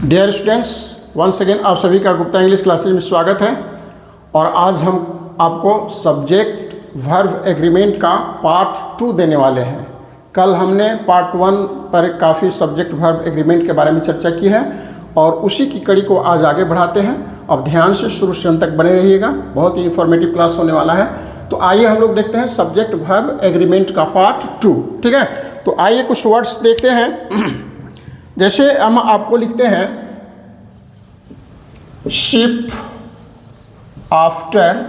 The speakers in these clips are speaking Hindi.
डियर स्टूडेंट्स, वंस अगेन आप सभी का गुप्ता इंग्लिश क्लासेज में स्वागत है। और आज हम आपको सब्जेक्ट वर्ब एग्रीमेंट का पार्ट 2 देने वाले हैं। कल हमने पार्ट 1 पर काफ़ी सब्जेक्ट वर्ब एग्रीमेंट के बारे में चर्चा की है और उसी की कड़ी को आज आगे बढ़ाते हैं। अब ध्यान से शुरू से अंत तक बने रहिएगा, बहुत ही इंफॉर्मेटिव क्लास होने वाला है। तो आइए हम लोग देखते हैं सब्जेक्ट वर्ब एग्रीमेंट का पार्ट 2। ठीक है, तो आइए कुछ वर्ड्स देखते हैं। जैसे हम आपको लिखते हैं ship after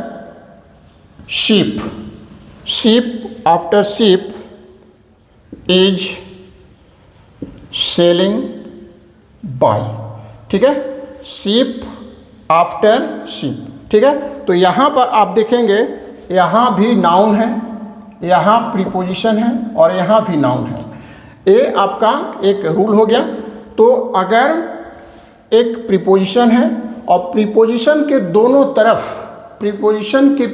ship, ship after ship is sailing by. ठीक है, शिप आफ्टर शिप। ठीक है, तो यहाँ पर आप देखेंगे यहाँ भी नाउन है, यहाँ प्रीपोजिशन है और यहाँ भी नाउन है। ये आपका एक रूल हो गया। तो अगर एक प्रीपोजिशन है और प्रीपोजिशन के दोनों तरफ, प्रीपोजिशन के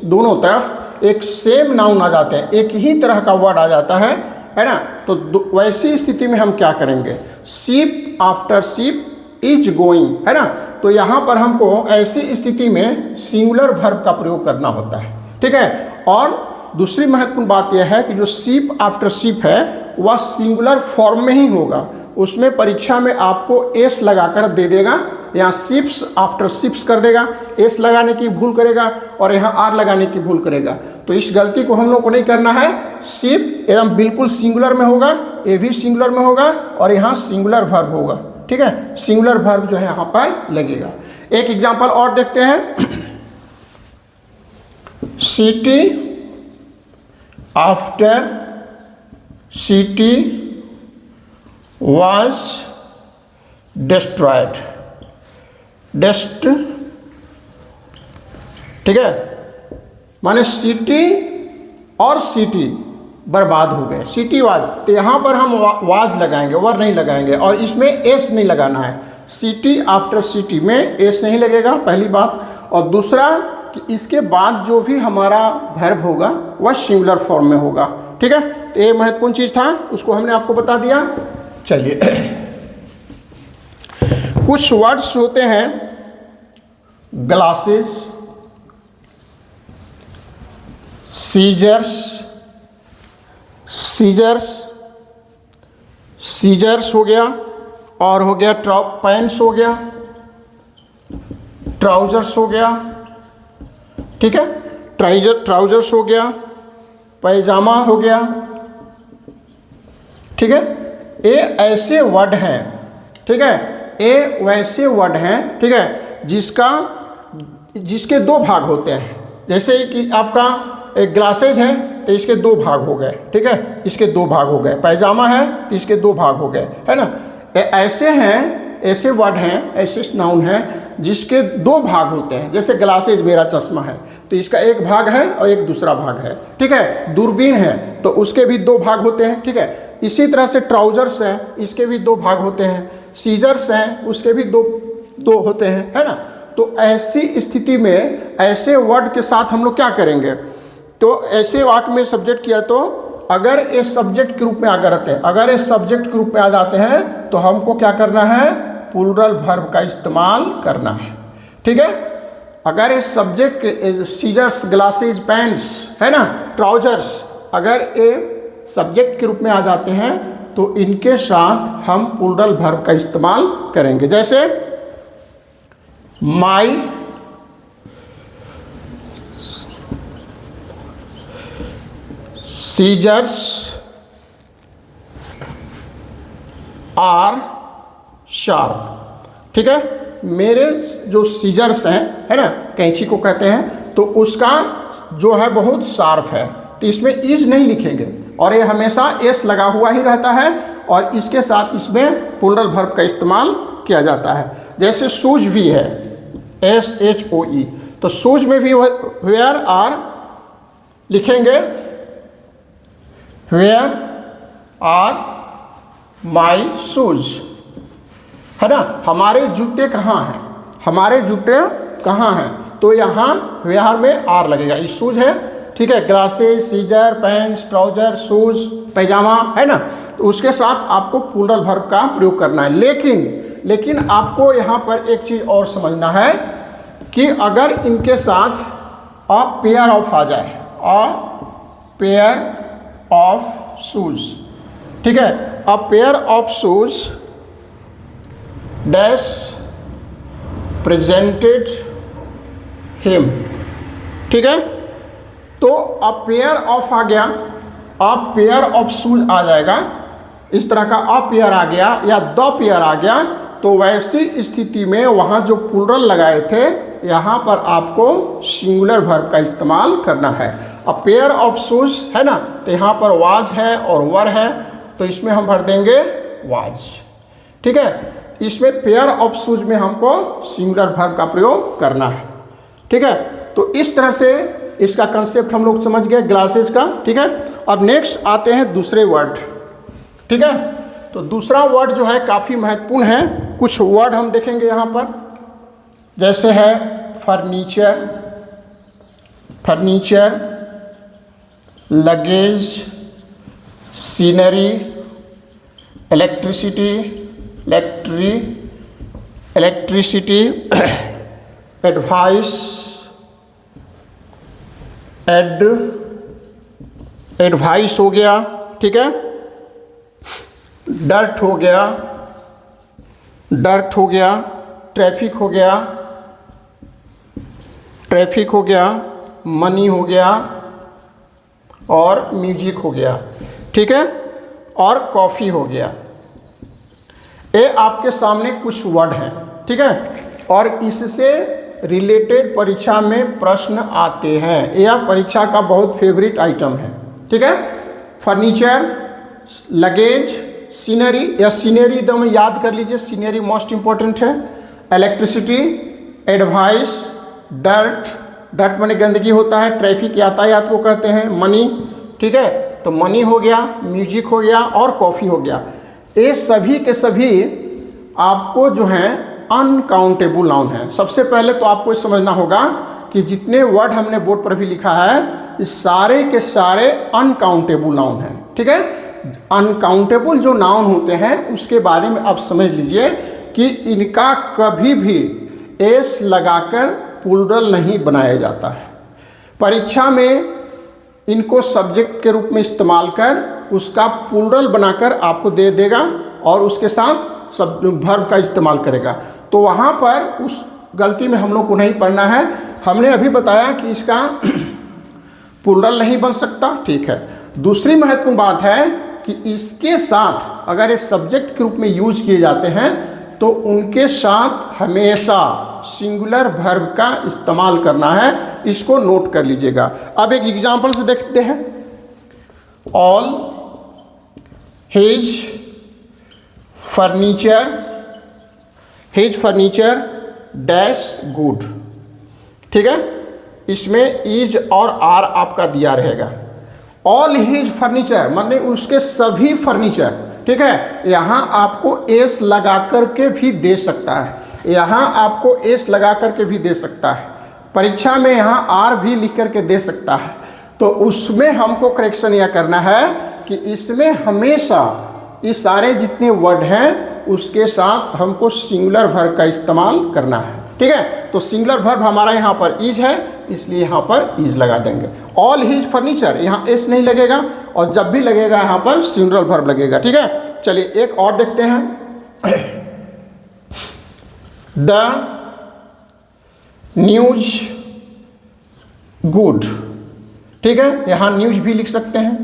दोनों तरफ एक सेम नाउन आ जाते हैं, एक ही तरह का वर्ड आ जाता है ना, तो वैसी स्थिति में हम क्या करेंगे? Ship after ship is going, है ना। तो यहाँ पर हमको ऐसी स्थिति में सिंगुलर वर्ब का प्रयोग करना होता है। ठीक है, और दूसरी महत्वपूर्ण बात यह है कि जो शिप आफ्टर शिप है वह सिंगुलर फॉर्म में ही होगा। उसमें परीक्षा में आपको एस लगाकर दे देगा, यहाँ शिप्स आफ्टर शिप्स कर देगा, एस लगाने की भूल करेगा और यहाँ आर लगाने की भूल करेगा। तो इस गलती को हम लोग को नहीं करना है। शिप एकदम बिल्कुल सिंगुलर में होगा, ये भी सिंगुलर में होगा और यहाँ सिंगुलर वर्ब होगा। ठीक है, सिंगुलर वर्ब जो है यहाँ पर लगेगा। एक एग्जाम्पल और देखते हैं। City after city was destroyed, ठीक है, माने सिटी और सिटी बर्बाद हो गए, सिटी वाज। तो यहाँ पर हम वाज लगाएंगे, वर नहीं लगाएंगे और इसमें एस नहीं लगाना है। सिटी आफ्टर सिटी में एस नहीं लगेगा, पहली बात। और दूसरा कि इसके बाद जो भी हमारा वर्ब होगा वह सिंगुलर फॉर्म में होगा। ठीक है, तो ये महत्वपूर्ण चीज़ था, उसको हमने आपको बता दिया। चलिए, कुछ वर्ड्स होते हैं ग्लासेस, सीजर्स, सीजर्स, सीजर्स हो गया, और हो गया पैंट्स हो गया, ट्राउजर्स हो गया। ठीक है, ट्राउजर्स हो गया, पैजामा हो गया। ठीक है, ये ऐसे वर्ड हैं, ठीक है, ये वैसे वर्ड हैं, ठीक है, जिसके दो भाग होते हैं। जैसे कि आपका एक ग्लासेज है तो इसके दो भाग हो गए। ठीक है, इसके दो भाग हो गए। पैजामा है तो इसके दो भाग हो गए, है ना। ऐसे हैं, ऐसे वर्ड हैं, ऐसे नाउन हैं जिसके दो भाग होते हैं। जैसे ग्लासेज मेरा चश्मा है तो इसका एक भाग है और एक दूसरा भाग है। ठीक है, दूरबीन है तो उसके भी दो भाग होते हैं। ठीक है, इसी तरह से ट्राउजर्स हैं, इसके भी दो भाग होते हैं। सीजर्स हैं, उसके भी दो होते हैं, है ना। तो ऐसी स्थिति में ऐसे वर्ड के साथ हम लोग क्या करेंगे? तो ऐसे वाक्य में सब्जेक्ट किया तो अगर ये सब्जेक्ट के रूप में आकर रहते हैं, अगर ये सब्जेक्ट के रूप में आ जाते हैं तो हमको क्या करना है? प्लूरल वर्ब का इस्तेमाल करना है। ठीक है, अगर ये सब्जेक्ट सीजर्स, ग्लासेज, पैंट्स, है ना, ट्राउजर्स, अगर ये सब्जेक्ट के रूप में आ जाते हैं तो इनके साथ हम प्लूरल वर्ब का इस्तेमाल करेंगे। जैसे माई सीजर्स आर शार्प। ठीक है, मेरे जो सीजर्स हैं, है ना, कैंची को कहते हैं, तो उसका जो है बहुत शार्प है। तो इसमें इज नहीं लिखेंगे और ये हमेशा एस लगा हुआ ही रहता है और इसके साथ इसमें प्लूरल वर्ब का इस्तेमाल किया जाता है। जैसे शूज भी है, SHOE, तो शूज में भी वेयर आर लिखेंगे, वेयर आर माई शूज, है ना। हमारे जूते कहाँ हैं? हमारे जूते कहाँ हैं? तो यहाँ वेयर में आर लगेगा। ये शूज है, ठीक है, glasses, scissor, pants, trouser, shoes, पैजामा, है ना। तो उसके साथ आपको प्लूरल वर्ब का प्रयोग करना है। लेकिन लेकिन आपको यहाँ पर एक चीज़ और समझना है कि अगर इनके साथ अ पेयर ऑफ आ जाए, अ पेयर ऑफ शूज, ठीक है, a pair of shoes dash presented him, ठीक है, तो अ पेयर ऑफ आ गया, अ पेयर ऑफ शूज आ जाएगा, इस तरह का अ पेयर आ गया या द पेयर आ गया, तो वैसी स्थिति में वहाँ जो प्लूरल लगाए थे यहाँ पर आपको सिंगुलर वर्ब का इस्तेमाल करना है। अ पेयर ऑफ शूज है ना, तो यहाँ पर वाज है और वर है, तो इसमें हम भर देंगे वाज, ठीक है। इसमें पेयर ऑफ शूज में हमको सिंगुलर वर्ब का प्रयोग करना है, ठीक है। तो इस तरह से इसका कंसेप्ट हम लोग समझ गए ग्लासेस का, ठीक है। अब नेक्स्ट आते हैं दूसरे वर्ड, ठीक है। तो दूसरा वर्ड जो है काफ़ी महत्वपूर्ण है, कुछ वर्ड हम देखेंगे यहाँ पर, जैसे है furniture, furniture, luggage, scenery, electricity, electricity, advice, advice हो गया, ठीक है, डर्ट हो गया, डर्ट हो गया, ट्रैफिक हो गया, ट्रैफिक हो गया, मनी हो गया और म्यूजिक हो गया, ठीक है, और कॉफ़ी हो गया। ये आपके सामने कुछ वर्ड हैं, ठीक है, और इससे रिलेटेड परीक्षा में प्रश्न आते हैं, यह परीक्षा का बहुत फेवरेट आइटम है, ठीक है। फर्नीचर, लगेज, सीनरी, या सीनरी एकदम याद कर लीजिए, सीनरी मोस्ट इम्पोर्टेंट है, इलेक्ट्रिसिटी, एडवाइस, डर्ट, डर्ट माने गंदगी होता है, ट्रैफिक यातायात को कहते हैं, मनी, ठीक है, तो मनी हो गया, म्यूजिक हो गया और कॉफ़ी हो गया। ये सभी के सभी आपको जो हैं अनकाउंटेबल नाउन है। सबसे पहले तो आपको समझना होगा कि जितने वर्ड हमने बोर्ड पर भी लिखा है ये सारे के सारे अनकाउंटेबल नाउन हैं, ठीक है। अनकाउंटेबल जो नाउन होते हैं उसके बारे में आप समझ लीजिए कि इनका कभी भी एस लगाकर प्लूरल नहीं बनाया जाता है। परीक्षा में इनको सब्जेक्ट के रूप में इस्तेमाल कर उसका प्लूरल बनाकर आपको दे देगा और उसके साथ सब वर्ब का इस्तेमाल करेगा, तो वहाँ पर उस गलती में हम लोग को नहीं पढ़ना है। हमने अभी बताया कि इसका प्लूरल नहीं बन सकता, ठीक है। दूसरी महत्वपूर्ण बात है कि इसके साथ अगर ये सब्जेक्ट के रूप में यूज किए जाते हैं तो उनके साथ हमेशा सिंगुलर वर्ब का इस्तेमाल करना है, इसको नोट कर लीजिएगा। अब एक एग्जांपल से देखते हैं, all his furniture dash good, ठीक है, इसमें इज और आर आपका दिया रहेगा। ऑल हिज फर्नीचर मतलब उसके सभी फर्नीचर, ठीक है, यहाँ आपको एस लगा करके भी दे सकता है, यहाँ आपको एस लगा करके भी दे सकता है, परीक्षा में यहाँ आर भी लिख करके दे सकता है। तो उसमें हमको करेक्शन यह करना है कि इसमें हमेशा इस सारे जितने वर्ड हैं उसके साथ हमको सिंगुलर वर्ब का इस्तेमाल करना है, ठीक है। तो सिंगुलर वर्ब हमारा यहाँ पर इज है, इसलिए यहाँ पर इज लगा देंगे। ऑल हिज फर्नीचर, यहाँ एस नहीं लगेगा और जब भी लगेगा यहाँ पर सिंगुलर वर्ब लगेगा, ठीक है। चलिए एक और देखते हैं, द न्यूज गुड, ठीक है, यहाँ न्यूज भी लिख सकते हैं,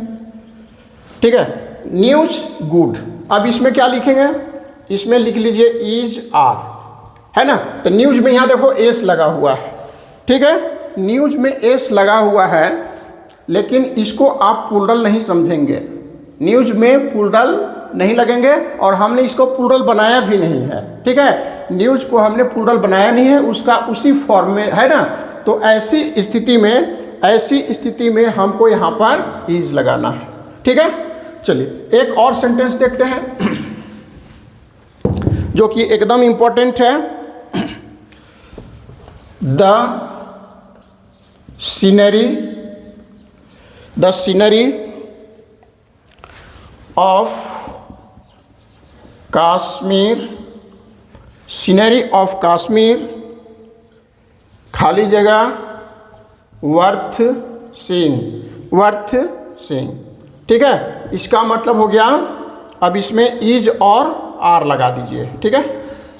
ठीक है, न्यूज गुड। अब इसमें क्या लिखेंगे, इसमें लिख लीजिए इज आर, है ना, तो न्यूज में यहाँ देखो एस लगा हुआ है, ठीक है, न्यूज में एस लगा हुआ है, लेकिन इसको आप प्लूरल नहीं समझेंगे, न्यूज में प्लूरल नहीं लगेंगे और हमने इसको प्लूरल बनाया भी नहीं है, ठीक है, न्यूज को हमने प्लूरल बनाया नहीं है, उसका उसी फॉर्म में है ना। तो ऐसी स्थिति में हमको यहाँ पर इज लगाना है, ठीक है। चलिए एक और सेंटेंस देखते हैं जो कि एकदम इंपॉर्टेंट है, the scenery of Kashmir scenery of Kashmir खाली जगह वर्थ सीइंग, वर्थ सीइंग। ठीक है, इसका मतलब हो गया, अब इसमें इज और आर लगा दीजिए। ठीक है,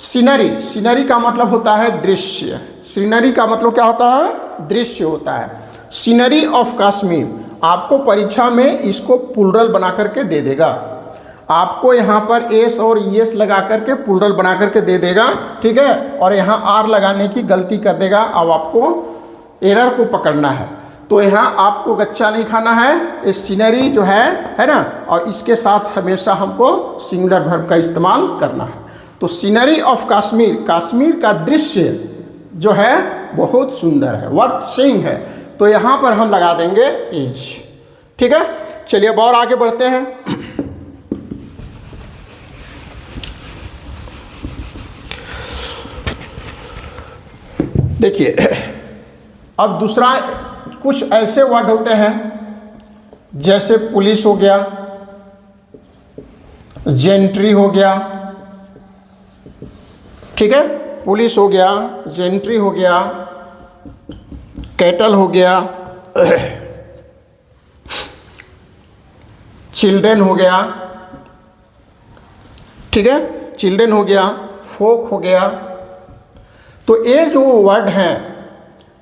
सीनरी, सीनरी का मतलब होता है दृश्य, सीनरी का मतलब क्या होता है, दृश्य होता है। सीनरी ऑफ कश्मीर आपको परीक्षा में इसको प्लूरल बना करके दे देगा, आपको यहाँ पर एस और ईएस लगा करके प्लूरल बना करके दे देगा। ठीक है, और यहाँ आर लगाने की गलती कर देगा। अब आपको एरर को पकड़ना है, तो यहाँ आपको गच्चा नहीं खाना है, ये सीनरी जो है ना, और इसके साथ हमेशा हमको सिंगुलर वर्ब का इस्तेमाल करना है। तो सीनरी ऑफ कश्मीर, कश्मीर का दृश्य जो है बहुत सुंदर है, वर्थ सीइंग है, तो यहाँ पर हम लगा देंगे इज। ठीक है, चलिए अब और आगे बढ़ते हैं। देखिए, अब दूसरा कुछ ऐसे वर्ड होते हैं जैसे पुलिस हो गया, जेंट्री हो गया। ठीक है, पुलिस हो गया, जेंट्री हो गया, कैटल हो गया, चिल्ड्रन हो गया। ठीक है, चिल्ड्रन हो गया, फोक हो गया। तो ये जो वर्ड हैं,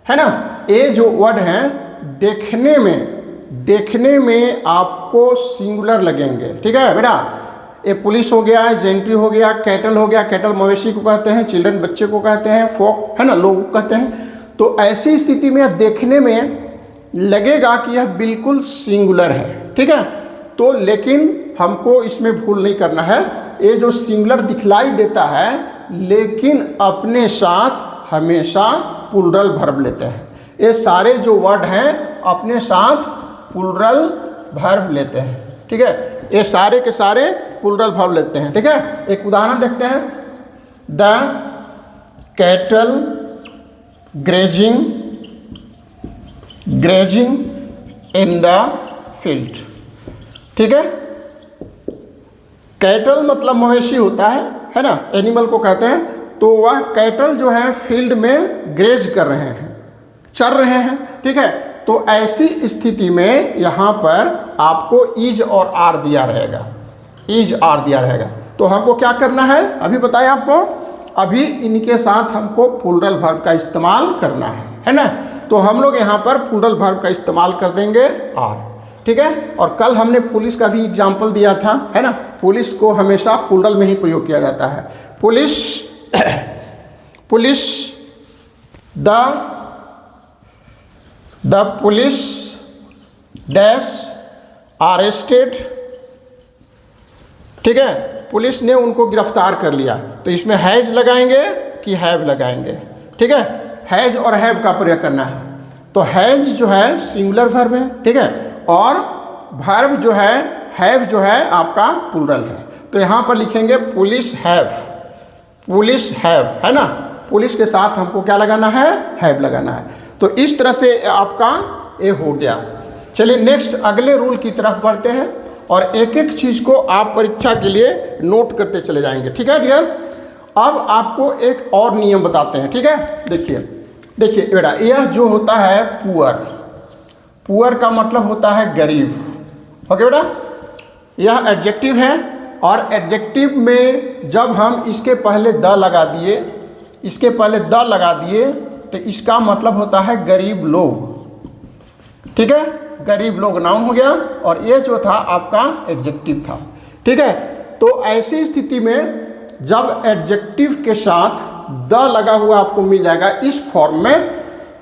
है ना, ये जो वर्ड हैं देखने में आपको सिंगुलर लगेंगे। ठीक है बेटा, ये पुलिस हो गया, जेंट्री हो गया, कैटल हो गया, कैटल मवेशी को कहते हैं, चिल्ड्रन बच्चे को कहते हैं, फोक है ना लोग कहते हैं। तो ऐसी स्थिति में देखने में लगेगा कि यह बिल्कुल सिंगुलर है। ठीक है, तो लेकिन हमको इसमें भूल नहीं करना है, ये जो सिंगुलर दिखलाई देता है लेकिन अपने साथ हमेशा प्लूरल वर्ब लेते हैं। ये सारे जो वर्ड हैं अपने साथ प्लूरल वर्ब लेते हैं। ठीक है, ये सारे के सारे प्लूरल वर्ब लेते हैं। ठीक है, एक उदाहरण देखते हैं, the cattle grazing in the field. ठीक है, कैटल मतलब मवेशी होता है ना, एनिमल को कहते हैं। तो वह कैटल जो है फील्ड में ग्रेज कर रहे हैं, चर रहे हैं। ठीक है, तो ऐसी स्थिति में यहाँ पर आपको इज और आर दिया रहेगा, इज आर दिया रहेगा। तो हमको क्या करना है, अभी बताया आपको, अभी इनके साथ हमको प्लूरल वर्ब का इस्तेमाल करना है ना। तो हम लोग यहाँ पर प्लूरल वर्ब का इस्तेमाल कर देंगे आर। ठीक है, और कल हमने पुलिस का भी एग्जाम्पल दिया था, है ना। पुलिस को हमेशा प्लूरल में ही प्रयोग किया जाता है। Police, police, the police dash arrested. ठीक है, पुलिस ने उनको गिरफ्तार कर लिया, तो इसमें हैज लगाएंगे कि हैव लगाएंगे। ठीक है, हैज और हैव का प्रयोग करना है। तो हैज जो है सिंगुलर वर्ब है। ठीक है, और वर्ब जो है हैव जो है आपका प्लूरल है। तो यहाँ पर लिखेंगे पुलिस हैव, पुलिस हैव, है ना। पुलिस के साथ हमको क्या लगाना है, हैव लगाना है। तो इस तरह से आपका ये हो गया। चलिए नेक्स्ट अगले रूल की तरफ बढ़ते हैं और एक एक चीज़ को आप परीक्षा के लिए नोट करते चले जाएंगे। ठीक है डियर, अब आपको एक और नियम बताते हैं। ठीक है, देखिए बेटा, यह जो होता है पुअर, पुअर का मतलब होता है गरीब। ओके बेटा, यह एडजेक्टिव है और एडजेक्टिव में जब हम इसके पहले द लगा दिए, इसके पहले द लगा दिए तो इसका मतलब होता है गरीब लोग। ठीक है, गरीब लोग नाउन हो गया और ये जो था आपका एडजेक्टिव था। ठीक है, तो ऐसी स्थिति में जब एडजेक्टिव के साथ द लगा हुआ आपको मिल जाएगा इस फॉर्म में,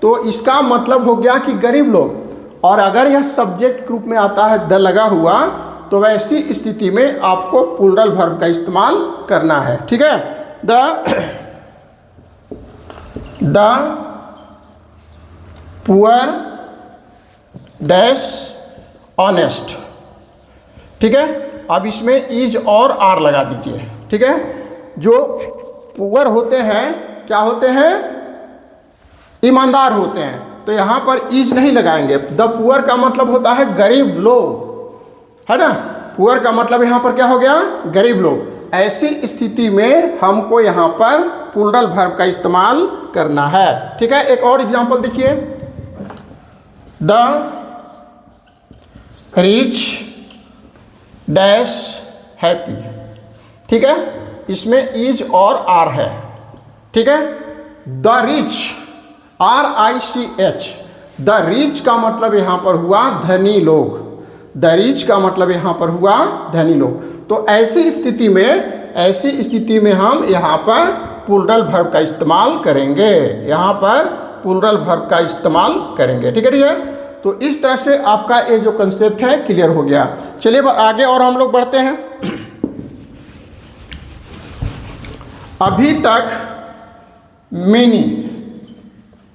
तो इसका मतलब हो गया कि गरीब लोग। और अगर यह सब्जेक्ट ग्रुप में आता है द लगा हुआ, तो वैसी स्थिति में आपको प्लूरल वर्ब का इस्तेमाल करना है। ठीक है, द पुअर डैश ऑनेस्ट। ठीक है, अब इसमें इज और आर लगा दीजिए। ठीक है, जो पुअर होते हैं क्या होते हैं, ईमानदार होते हैं, तो यहाँ पर इज नहीं लगाएंगे। द पुअर का मतलब होता है गरीब लोग, है ना। पुअर का मतलब यहाँ पर क्या हो गया, गरीब लोग। ऐसी स्थिति में हमको यहाँ पर प्लूरल वर्ब का इस्तेमाल करना है। ठीक है, एक और एग्जांपल देखिए, द रिच डैश हैप्पी। ठीक है, इसमें इज और आर है। ठीक है, the rich RICH, the rich का मतलब यहाँ पर हुआ धनी लोग, द रिच का मतलब यहाँ पर हुआ धनी लोग। तो ऐसी स्थिति में हम यहाँ पर प्लूरल वर्ब का इस्तेमाल करेंगे, यहाँ पर प्लूरल वर्ब का इस्तेमाल करेंगे। ठीक है डियर, तो इस तरह से आपका ये जो कंसेप्ट है क्लियर हो गया। चलिए आगे और हम लोग बढ़ते हैं। अभी तक मेनी,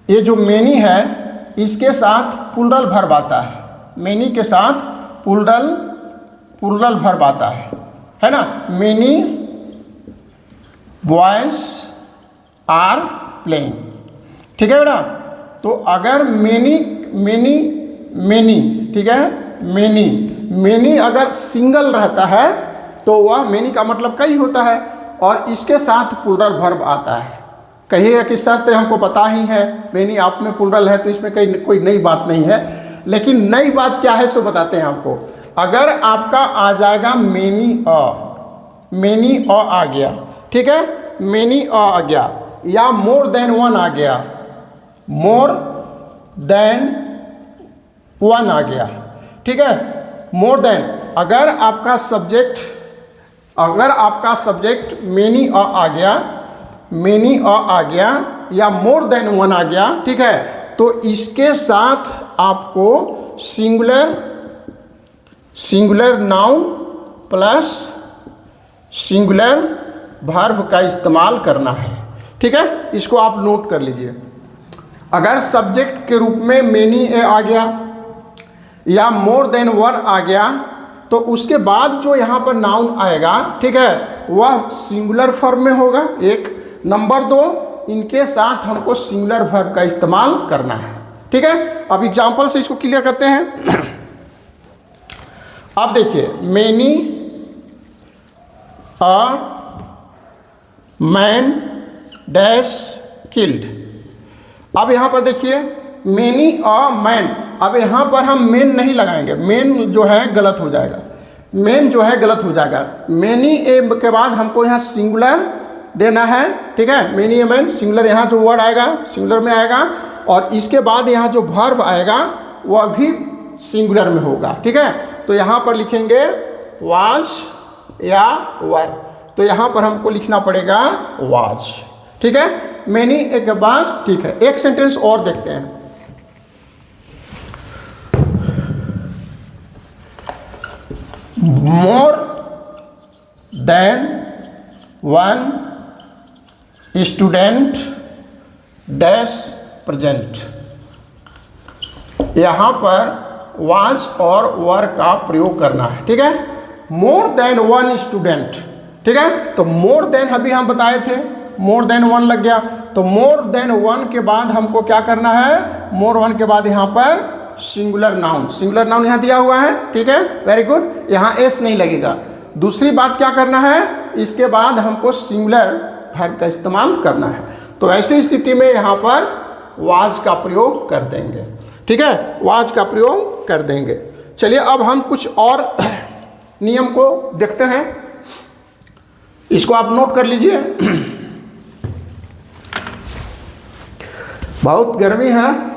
ये जो मेनी है इसके साथ प्लूरल वर्ब आता है, मेनी के साथ प्लूरल वर्ब आता है ना। Many boys are playing. ठीक है बेटा, तो अगर मेनी ठीक है, मेनी अगर सिंगल रहता है तो वह मेनी का मतलब कई होता है और इसके साथ प्लूरल वर्ब आता है। कहिएगा कि सर तो हमको पता ही है, मेनी आप में प्लूरल है तो इसमें कोई नई बात नहीं है, लेकिन नई बात क्या है सो बताते हैं आपको। अगर आपका आ जाएगा मेनी अ आ गया, ठीक है, मेनी अ आ गया, या मोर देन वन आ गया, मोर देन वन आ गया। ठीक है, मोर देन, अगर आपका सब्जेक्ट मेनी अ आ गया, मेनी अ आ गया या मोर देन वन आ गया, ठीक है, तो इसके साथ आपको singular noun plus singular verb का इस्तेमाल करना है। ठीक है, इसको आप नोट कर लीजिए। अगर सब्जेक्ट के रूप में मेनी ए आ गया या मोर देन वन आ गया तो उसके बाद जो यहाँ पर नाउन आएगा, ठीक है, वह सिंगुलर फॉर्म में होगा। एक नंबर 2, इनके साथ हमको सिंगुलर वर्ब का इस्तेमाल करना है। ठीक है, अब एग्जांपल से इसको क्लियर करते हैं। अब देखिए, many a man dash killed. अब यहाँ पर देखिए, मेनी अ मैन, अब यहाँ पर हम मेन नहीं लगाएंगे, मेन जो है गलत हो जाएगा, मेनी ए के बाद हमको यहाँ सिंगुलर देना है। ठीक है, मेनी ए मैन सिंगुलर, यहाँ जो वर्ड आएगा सिंगुलर में आएगा और इसके बाद यहाँ जो वर्ब आएगा वह भी सिंगुलर में होगा। ठीक है, तो यहाँ पर लिखेंगे वाज या वर, तो यहाँ पर हमको लिखना पड़ेगा वाज। ठीक है, मेनी ए के बाद, ठीक है, एक सेंटेंस और देखते हैं। More than one student dash present. यहाँ पर वाज और वर का प्रयोग करना है। ठीक है, मोर देन वन स्टूडेंट। ठीक है, तो मोर देन अभी हम बताए थे, मोर देन वन लग गया, तो मोर देन वन के बाद हमको क्या करना है, मोर वन के बाद यहाँ पर सिंगुलर नाउन यहाँ दिया हुआ है। ठीक है, वेरी गुड, यहाँ एस नहीं लगेगा। दूसरी बात क्या करना है, इसके बाद हमको सिंगुलर वर्ब का इस्तेमाल करना है, तो ऐसी स्थिति में यहाँ पर वाज का प्रयोग कर देंगे। ठीक है, वाज का प्रयोग कर देंगे। चलिए अब हम कुछ और नियम को देखते हैं, इसको आप नोट कर लीजिए। बहुत गर्मी है,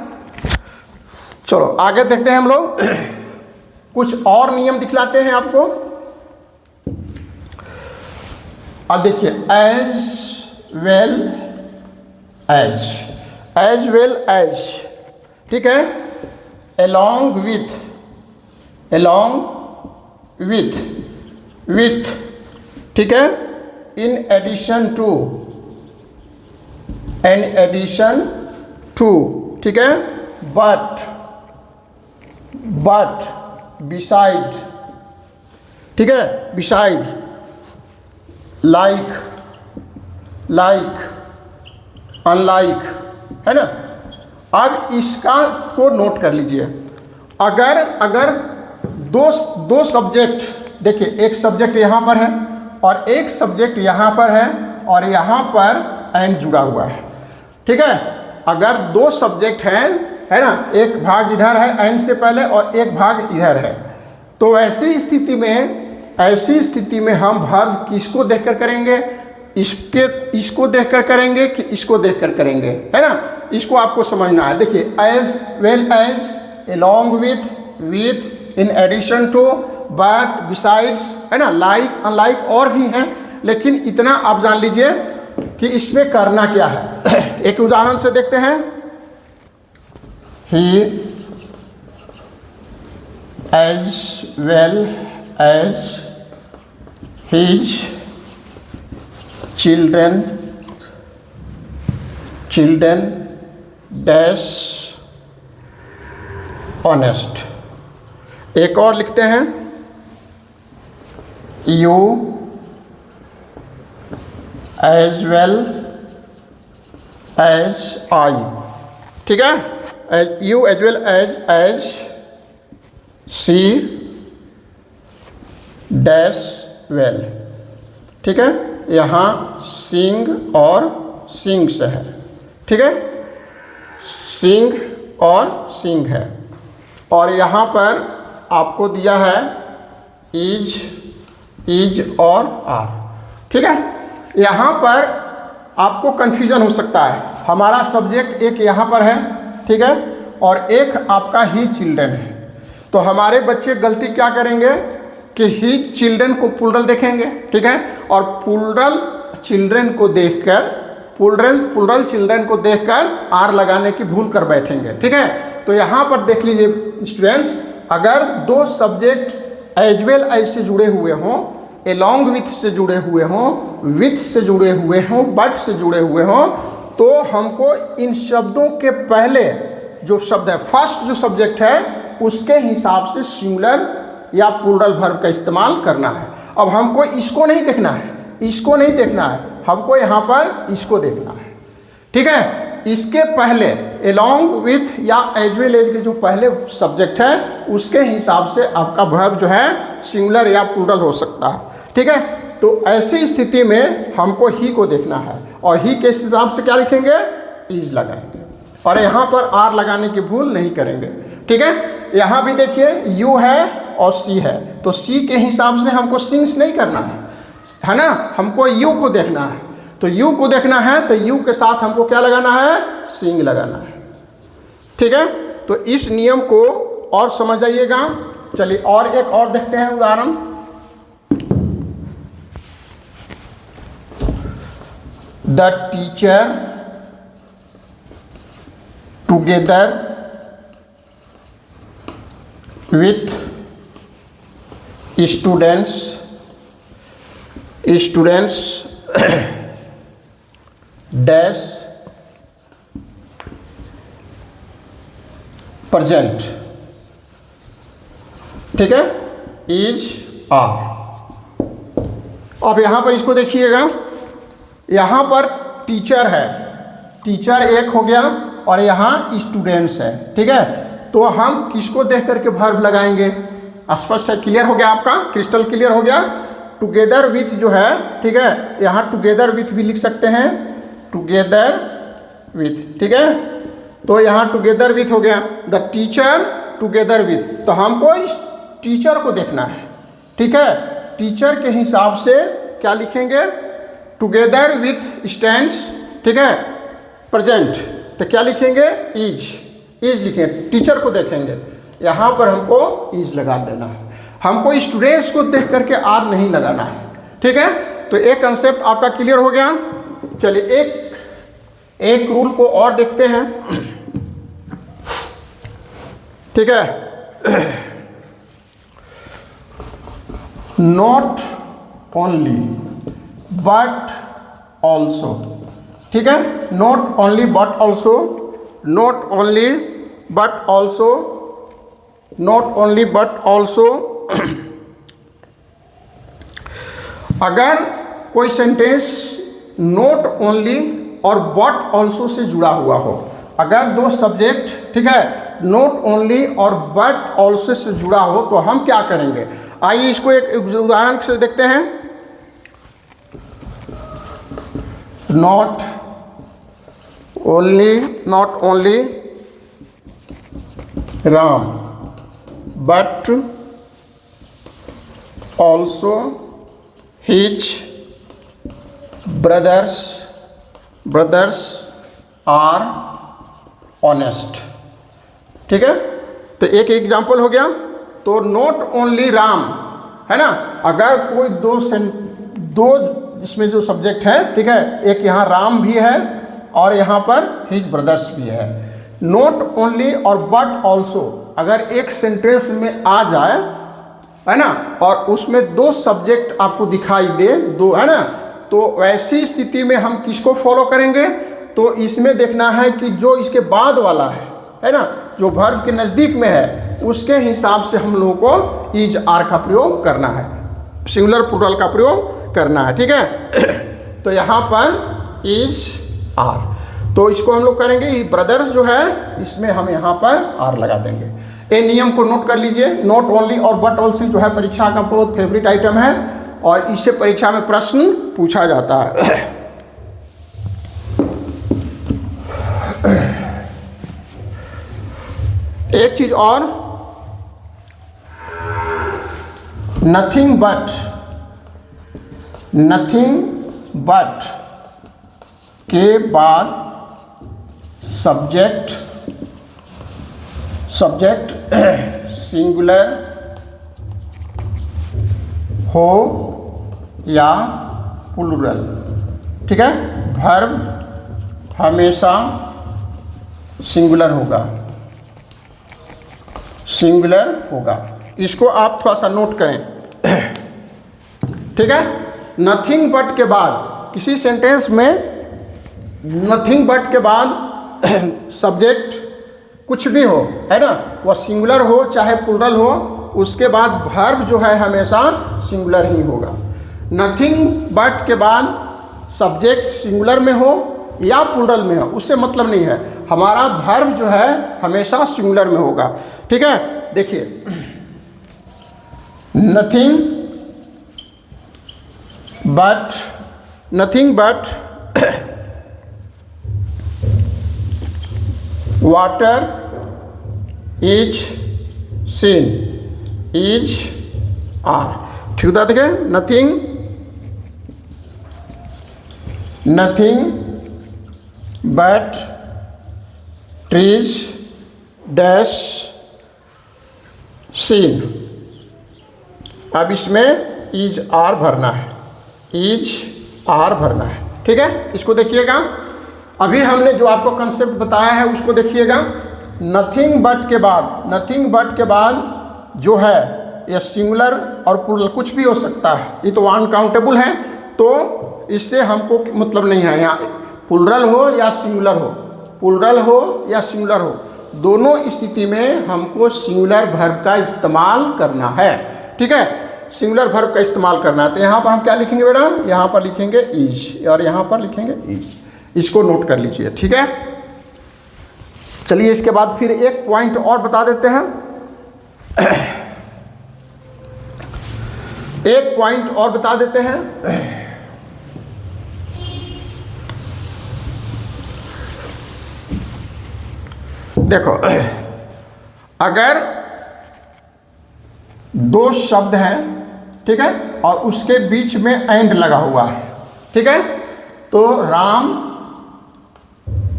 चलो आगे देखते हैं हम लोग। कुछ और नियम दिखलाते हैं आपको। अब देखिए, एज वेल एज, ठीक है, along with, ठीक है, in addition to, ठीक है, but beside, ठीक है, beside, like, unlike, है ना। अब इसका को नोट कर लीजिए। अगर दो सब्जेक्ट, देखिए एक सब्जेक्ट यहाँ पर है और एक सब्जेक्ट यहाँ पर है और यहाँ पर एंड जुड़ा हुआ है। ठीक है, अगर दो सब्जेक्ट हैं, है ना, एक भाग इधर है एंड से पहले और एक भाग इधर है, तो ऐसी स्थिति में हम वर्ब किसको देखकर करेंगे? इसको देखकर करेंगे कि इसको देखकर करेंगे, है ना। इसको आपको समझना है। देखिए, as well as, along with, in addition to, but, besides, है ना, like, unlike और भी हैं, लेकिन इतना आप जान लीजिए कि इसमें करना क्या है। एक उदाहरण से देखते हैं। He as well as his children dash honest। एक और लिखते हैं, you as well as I। ठीक है, you as well as she dash well। ठीक है, यहाँ सिंग और सिंग से है। ठीक है, सिंग और सिंग है। और यहाँ पर आपको दिया है इज और आर। ठीक है, यहाँ पर आपको कन्फ्यूजन हो सकता है। हमारा सब्जेक्ट एक यहाँ पर है, ठीक है, और एक आपका ही चिल्ड्रन है। तो हमारे बच्चे गलती क्या करेंगे कि ही चिल्ड्रन को प्लूरल देखेंगे, ठीक है, और प्लूरल चिल्ड्रन को देखकर आर लगाने की भूल कर बैठेंगे। ठीक है, तो यहाँ पर देख लीजिए स्टूडेंट्स, अगर दो सब्जेक्ट एज वेल एज से जुड़े हुए हों, एलोंग विथ से जुड़े हुए हों, विथ से जुड़े हुए हों, बट से जुड़े हुए हों, तो हमको इन शब्दों के पहले जो शब्द है, फर्स्ट जो सब्जेक्ट है, उसके हिसाब से सिंगुलर या प्लूरल वर्ब का इस्तेमाल करना है। अब हमको इसको नहीं देखना है, हमको यहाँ पर इसको देखना है। ठीक है, इसके पहले एलोंग विथ या एज वेल एज के जो पहले सब्जेक्ट है, उसके हिसाब से आपका वर्ब जो है सिंगुलर या प्लूरल हो सकता है। ठीक है, तो ऐसी स्थिति में हमको ही को देखना है और ही के हिसाब से क्या लिखेंगे? इज लगाएंगे और यहाँ पर आर लगाने की भूल नहीं करेंगे। ठीक है, यहाँ भी देखिए यू है और सी है, तो सी के हिसाब से हमको सिंग्स नहीं करना है ना, हमको यू को देखना है। तो यू को देखना है तो यू के साथ हमको क्या लगाना है? सिंग लगाना है। ठीक है, तो इस नियम को और समझ आइएगा। चलिए और एक और देखते हैं उदाहरण। The teacher together with students dash present. ठीक है, इज आर। अब यहाँ पर इसको देखिएगा, यहाँ पर टीचर है, टीचर एक हो गया और यहाँ स्टूडेंट्स है। ठीक है, तो हम किसको देख करके वर्ब लगाएंगे? स्पष्ट है, क्लियर हो गया आपका, क्रिस्टल क्लियर हो गया। टुगेदर विथ जो है, ठीक है, यहाँ टुगेदर विथ भी लिख सकते हैं, टुगेदर विथ। ठीक है, तो यहाँ टुगेदर विथ हो गया। द टीचर टुगेदर विथ, तो हमको इस टीचर को देखना है। ठीक है, टीचर के हिसाब से क्या लिखेंगे? टुगेदर विथ स्टैंड्स, ठीक है, प्रेजेंट, तो क्या लिखेंगे? इज लिखेंगे, टीचर को देखेंगे, यहाँ पर हमको इज लगा देना है। हमको स्टूडेंट्स को देख करके आर नहीं लगाना है। ठीक है, तो एक कंसेप्ट आपका क्लियर हो गया। चलिए एक रूल को और देखते हैं। ठीक है, नॉट ओनली बट ऑल्सो। ठीक है, not only but also, not only but also, not only but also. अगर कोई सेंटेंस नॉट ओनली और बट ऑल्सो से जुड़ा हुआ हो, अगर दो सब्जेक्ट, ठीक है, नॉट ओनली और बट ऑल्सो से जुड़ा हो, तो हम क्या करेंगे? आइए इसको एक उदाहरण से देखते हैं। not only Ram but also his brothers are honest। ठीक है, तो एक एग्जाम्पल हो गया। तो नॉट ओनली राम है ना, अगर कोई दो इसमें जो सब्जेक्ट है, ठीक है, एक यहाँ राम भी है और यहाँ पर हिज ब्रदर्स भी है। नॉट ओनली और बट ऑल्सो अगर एक सेंटेंस में आ जाए, है ना, और उसमें दो सब्जेक्ट आपको दिखाई दे, दो, है ना, तो वैसी स्थिति में हम किसको फॉलो करेंगे? तो इसमें देखना है कि जो इसके बाद वाला है ना, जो वर्ब के नज़दीक में है, उसके हिसाब से हम लोगों को इज आर का प्रयोग करना है, सिंगुलर प्लूरल का प्रयोग करना है। ठीक है, तो यहाँ पर इज आर, तो इसको हम लोग करेंगे ब्रदर्स जो है, इसमें हम यहाँ पर आर लगा देंगे। ये नियम को नोट कर लीजिए। नॉट ओनली और बट ऑल्सो जो है परीक्षा का बहुत फेवरेट आइटम है और इससे परीक्षा में प्रश्न पूछा जाता है। एक चीज और, नथिंग बट के बाद सब्जेक्ट सिंगुलर हो या प्लूरल। ठीक है, वर्ब हमेशा सिंगुलर होगा, इसको आप थोड़ा सा नोट करें। ठीक है, नथिंग बट के बाद किसी सेंटेंस में नथिंग बट के बाद सब्जेक्ट कुछ भी हो, है ना, वह सिंगुलर हो चाहे प्लूरल हो, उसके बाद वर्ब जो है हमेशा सिंगुलर ही होगा। नथिंग बट के बाद सब्जेक्ट सिंगुलर में हो या प्लूरल में हो, उससे मतलब नहीं है, हमारा वर्ब जो है हमेशा सिंगुलर में होगा। ठीक है, देखिए, nothing but water is seen is are. ठीक होता, देखिए, nothing but trees dash seen. अब इसमें इज आर भरना है, ठीक है, इसको देखिएगा। अभी हमने जो आपको कंसेप्ट बताया है उसको देखिएगा। नथिंग बट के बाद जो है ये सिंगुलर और प्लूरल कुछ भी हो सकता है, ये तो अनकाउंटेबल है, तो इससे हमको मतलब नहीं है, यहाँ प्लूरल हो या सिंगुलर हो, दोनों स्थिति में हमको सिंगुलर वर्ब का इस्तेमाल करना है। ठीक है, सिंगुलर वर्ब का इस्तेमाल करना है। तो यहाँ पर हम क्या लिखेंगे बेटा? यहाँ पर लिखेंगे इज और यहाँ पर लिखेंगे इज। इसको नोट कर लीजिए। ठीक है, चलिए इसके बाद फिर एक पॉइंट और बता देते हैं। एक पॉइंट और बता देते हैं। देखो, अगर दो शब्द हैं, ठीक है, और उसके बीच में एंड लगा हुआ है, ठीक है, तो राम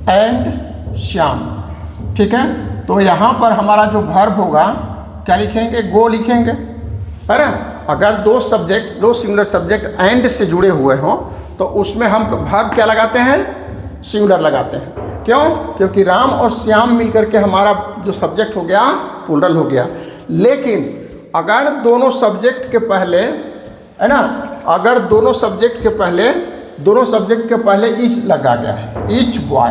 एंड श्याम, ठीक है, तो यहाँ पर हमारा जो वर्ब होगा क्या लिखेंगे? गो लिखेंगे, है ना। अगर दो सिंगुलर सब्जेक्ट एंड से जुड़े हुए हों तो उसमें हम वर्ब क्या लगाते हैं? सिंगुलर लगाते हैं। क्यों? क्योंकि राम और श्याम मिलकर के हमारा जो सब्जेक्ट हो गया प्लूरल हो गया। लेकिन अगर दोनों सब्जेक्ट के पहले, है ना, अगर दोनों सब्जेक्ट के पहले इच लगा गया है, etch boy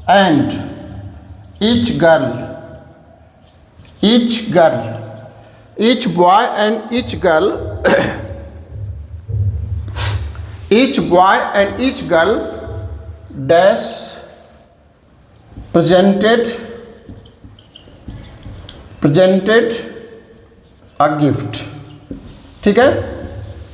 and each girl, each boy and each girl dash presented a gift। ठीक है,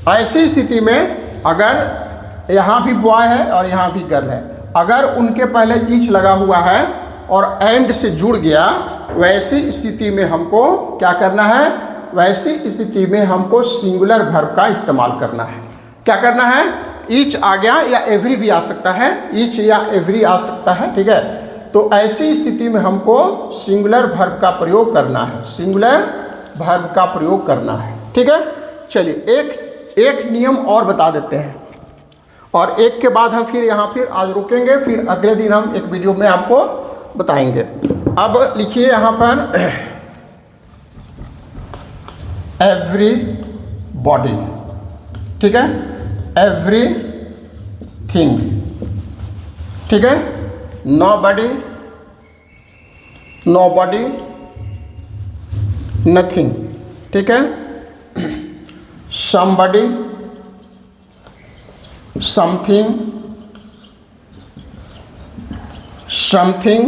ऐसी स्थिति में अगर यहाँ भी बॉय है और यहाँ भी गर्ल है, अगर उनके पहले ईच लगा हुआ है और एंड से जुड़ गया, वैसी स्थिति में हमको क्या करना है, वैसी स्थिति में हमको सिंगुलर वर्ब का इस्तेमाल करना है। क्या करना है, ईच आ गया या एवरी भी आ सकता है, ईच या एवरी आ सकता है, ठीक है। तो ऐसी स्थिति में हमको सिंगुलर वर्ब का प्रयोग करना है, सिंगुलर वर्ब का प्रयोग करना है, ठीक है। चलिए एक नियम और बता देते हैं, और एक के बाद हम फिर यहाँ फिर आज रुकेंगे, फिर अगले दिन हम एक वीडियो में आपको बताएंगे। अब लिखिए यहाँ पर एवरी बॉडी, ठीक है, एवरी थिंग, ठीक है, nobody, nobody, nothing, ठीक है, somebody, something, something,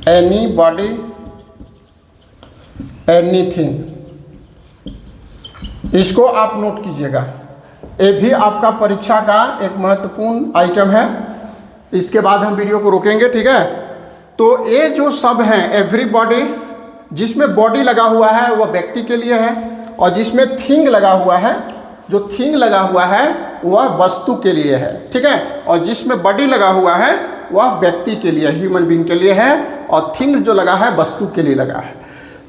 anybody, anything। इसको आप नोट कीजिएगा, ये भी आपका परीक्षा का एक महत्वपूर्ण आइटम है। इसके बाद हम वीडियो को रोकेंगे, ठीक है। तो ये जो सब हैं, एवरीबॉडी, जिसमें बॉडी लगा हुआ है वह व्यक्ति के लिए है, और जिसमें थिंग लगा हुआ है, जो थिंग लगा हुआ है वह वस्तु के लिए है, ठीक है, और जिसमें बॉडी लगा हुआ है वह व्यक्ति के लिए, ह्यूमन बीइंग के लिए है, और थिंग जो लगा है वस्तु के लिए लगा है।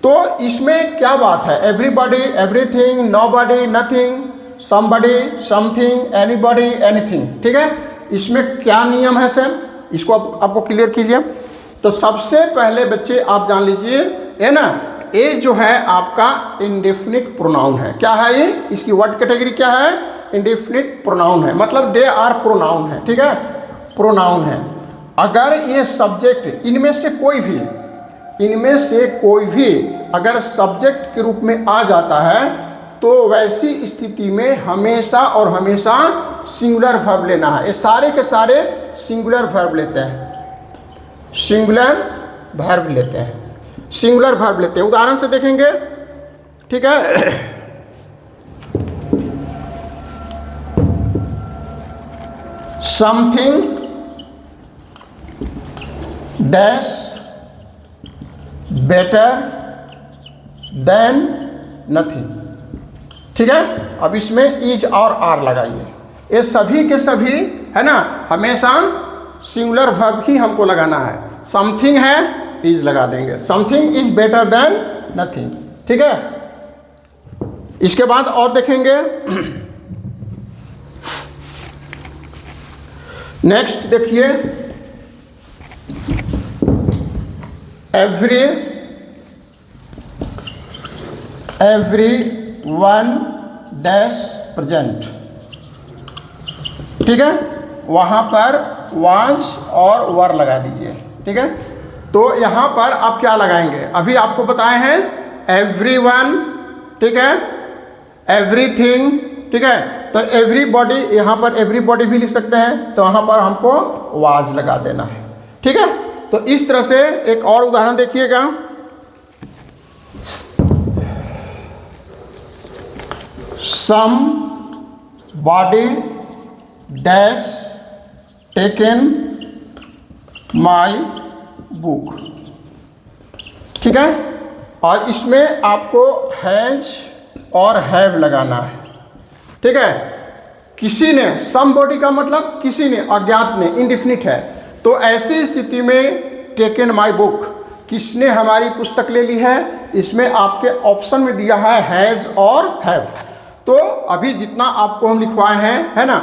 तो इसमें क्या बात है, everybody, everything, nobody, nothing, somebody, something, anybody, anything, ठीक है। इसमें क्या नियम है सर, इसको आपको क्लियर कीजिए। तो सबसे पहले बच्चे आप जान लीजिए, है ना, ये जो है आपका इंडेफिनिट प्रोनाउन है। क्या है ये, इसकी वर्ड कैटेगरी क्या है, इंडेफिनिट प्रोनाउन है, मतलब दे आर प्रोनाउन है, ठीक है, प्रोनाउन है। अगर ये सब्जेक्ट, इनमें से कोई भी अगर सब्जेक्ट के रूप में आ जाता है, तो वैसी स्थिति में हमेशा और हमेशा सिंगुलर वर्ब लेना है। ये सारे के सारे सिंगुलर वर्ब लेते हैं, सिंगुलर वर्ब लेते हैं, सिंगुलर वर्ब लेते हैं। उदाहरण से देखेंगे, ठीक है। Something dash better than nothing, ठीक है। अब इसमें इज और आर लगाइए, ये सभी के सभी है ना, हमेशा सिंगुलर वर्ब ही हमको लगाना है। समथिंग है, इज लगा देंगे, something is better than nothing, ठीक है। इसके बाद और देखेंगे, नेक्स्ट देखिए, एवरी वन डैश प्रेजेंट, ठीक है, वहाँ पर वाज और वर लगा दीजिए, ठीक है। तो यहाँ पर आप क्या लगाएंगे, अभी आपको बताए हैं एवरीवन, ठीक है, एवरीथिंग, ठीक है। तो एवरीबॉडी, यहाँ पर एवरीबॉडी भी लिख सकते हैं, तो वहाँ पर हमको वाज लगा देना है, ठीक है। तो इस तरह से एक और उदाहरण देखिएगा, somebody dash taken my book, ठीक है। और इसमें आपको हैज और हैव लगाना है, ठीक है। किसी ने, सम बॉडी का मतलब किसी ने, अज्ञात ने, इंडेफिनिट है। तो ऐसी स्थिति में टेकन माई बुक, किसने हमारी पुस्तक ले ली है, इसमें आपके ऑप्शन में दिया है हैज और हैव। तो अभी जितना आपको हम लिखवाए हैं, है ना,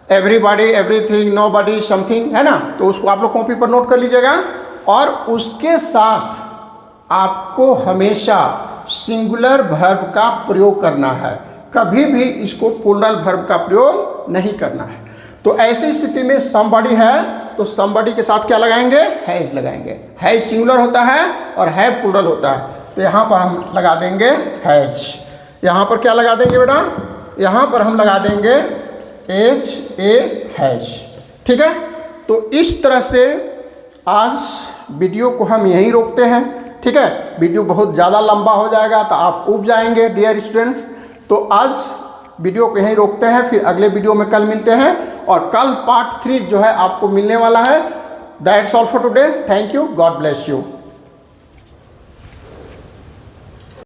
एवरीबॉडी, एवरीथिंग, नोबॉडी, समथिंग, है ना, तो उसको आप लोग कॉपी पर नोट कर लीजिएगा। और उसके साथ आपको हमेशा सिंगुलर वर्ब का प्रयोग करना है, कभी भी इसको प्लूरल वर्ब का प्रयोग नहीं करना है। तो ऐसी स्थिति में समबॉडी है, तो समबॉडी के साथ क्या लगाएंगे, हैज लगाएंगे। हैज सिंगुलर होता है और हैव प्लूरल होता है, तो यहाँ पर हम लगा देंगे हैज। यहाँ पर क्या लगा देंगे बेटा, यहाँ पर हम लगा देंगे एच ए हैज, ठीक है। तो इस तरह से आज वीडियो को हम यहीं रोकते हैं, ठीक है। वीडियो बहुत ज़्यादा लंबा हो जाएगा तो आप ऊब जाएंगे डियर स्टूडेंट्स। तो आज वीडियो को यहीं रोकते हैं, फिर अगले वीडियो में कल मिलते हैं और कल पार्ट 3 जो है आपको मिलने वाला है। That's all for today, thank you, God bless you.